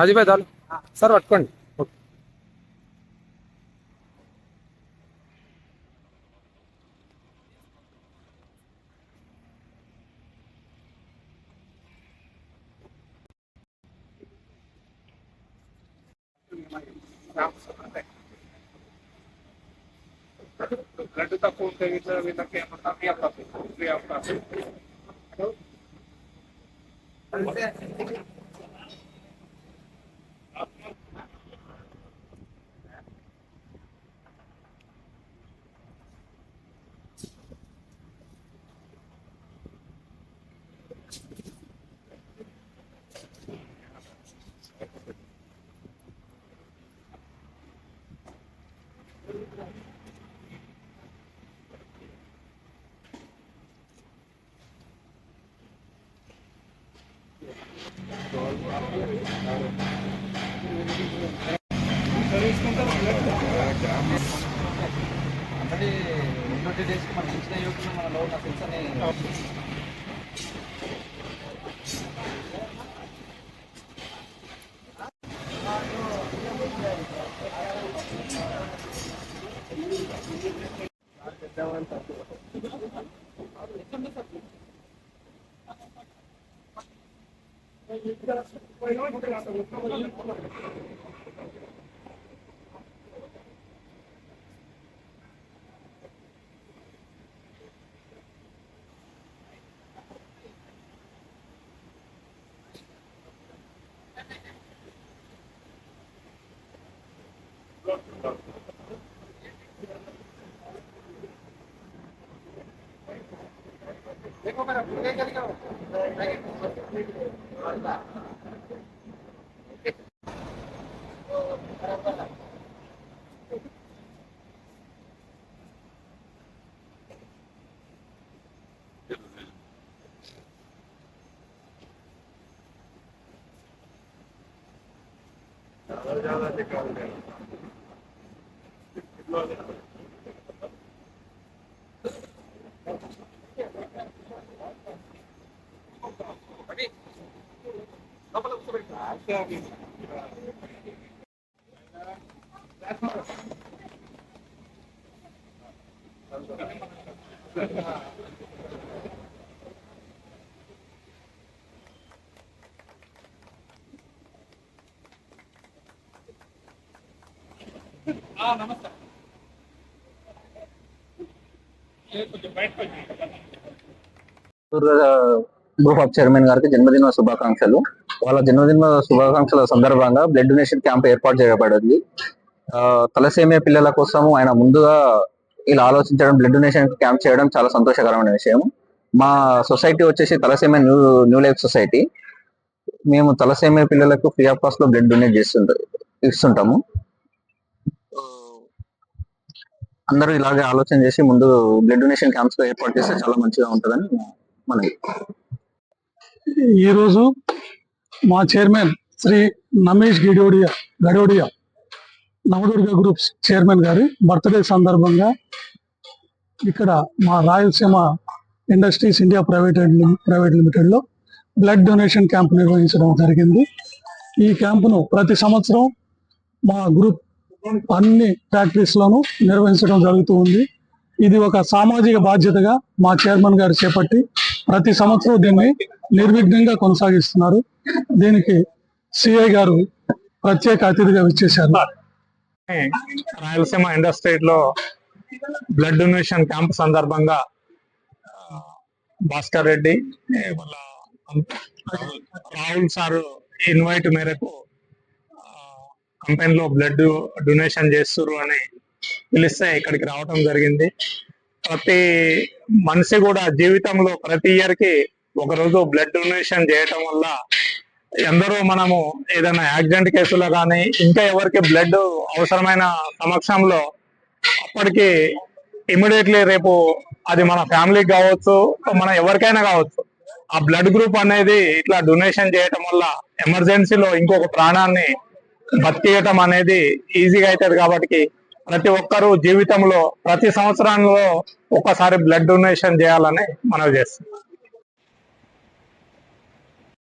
అది భాయ్ దాలు సార్ పట్టుకోండి. బ్లడ్ తక్కువ ఉంటే వీళ్ళకి ఏమన్నా ఫ్రీ ఆఫ్ కాస్ట్. ఆల్రెడీ 20 డేస్కి మనం ఇచ్చిన యోగం మన లో ఉన్న సెల్స్ అని నమస్తే గ్రూప్ ఆఫ్ చైర్మన్ గారికి జన్మదిన శుభాకాంక్షలు. వాళ్ళ జన్మదిన శుభాకాంక్షల సందర్భంగా బ్లడ్ డొనేషన్ క్యాంప్ ఏర్పాటు చేయబడింది. తలసేమియా పిల్లల కోసం ఆయన ముందుగా ఇలా ఆలోచించడం, బ్లడ్ డొనేషన్ క్యాంప్ చేయడం చాలా సంతోషకరమైన విషయం. మా సొసైటీ వచ్చేసి తలసేమియా న్యూ లైఫ్ సొసైటీ. మేము తలసేమియా పిల్లలకు ఫ్రీ ఆఫ్ కాస్ట్ లో బ్లడ్ డొనేట్ ఇస్తుంటాము. అందరూ ఇలాగే ఆలోచన చేసి ముందు బ్లడ్ డొనేషన్ క్యాంప్స్ ఏర్పాటు చేస్తే చాలా మంచిగా ఉంటుందని మనకి. ఈరోజు మా chairman Shri Namesh Gadodia Navadurga groups chairman garu birthday సందర్భంగా ఇక్కడ మా Rayalaseema industries India private limited లో బ్లడ్ డొనేషన్ క్యాంప్ నిర్వహించడం జరిగింది. ఈ క్యాంపును ప్రతి సంవత్సరం మా గ్రూప్ అన్ని ఫ్యాక్టరీస్ లోనూ నిర్వహించడం జరుగుతూ ఉంది. ఇది ఒక సామాజిక బాధ్యతగా మా చైర్మన్ గారు చేపట్టి ప్రతి సంవత్సరం దీన్ని నిర్విఘ్నంగా కొనసాగిస్తున్నారు. దీనికి సిఐ గారు ప్రత్యేక అతిథిగా విచ్చేశారు. రాయలసీమ ఇండస్ట్రీస్ లో బ్లడ్ డొనేషన్ క్యాంప్ సందర్భంగా భాస్కర్ రెడ్డి వాళ్ళ రాహుల్ సార్ ఇన్వైట్ మేరకు కంపెనీలో బ్లడ్ డొనేషన్ చేస్తున్నారు అని పిలిస్తే ఇక్కడికి రావడం జరిగింది. ప్రతి మనిషి కూడా జీవితంలో ప్రతి ఇయర్ కి ఒకరోజు బ్లడ్ డొనేషన్ చేయటం వల్ల ఎందరో మనము ఏదైనా యాక్సిడెంట్ కేసులో కానీ ఇంకా ఎవరికి బ్లడ్ అవసరమైన సమక్షంలో అప్పటికి ఇమీడియట్లీ రేపు అది మన ఫ్యామిలీకి కావచ్చు, మన ఎవరికైనా కావచ్చు, ఆ బ్లడ్ గ్రూప్ అనేది ఇట్లా డొనేషన్ చేయటం వల్ల ఎమర్జెన్సీలో ఇంకొక ప్రాణాన్ని బతికేయటం అనేది ఈజీగా అవుతుంది. కాబట్టి ప్రతి ఒక్కరూ జీవితంలో ప్రతి సంవత్సరంలో ఒక్కసారి బ్లడ్ డొనేషన్ చేయాలని మనవి చేస్తాం.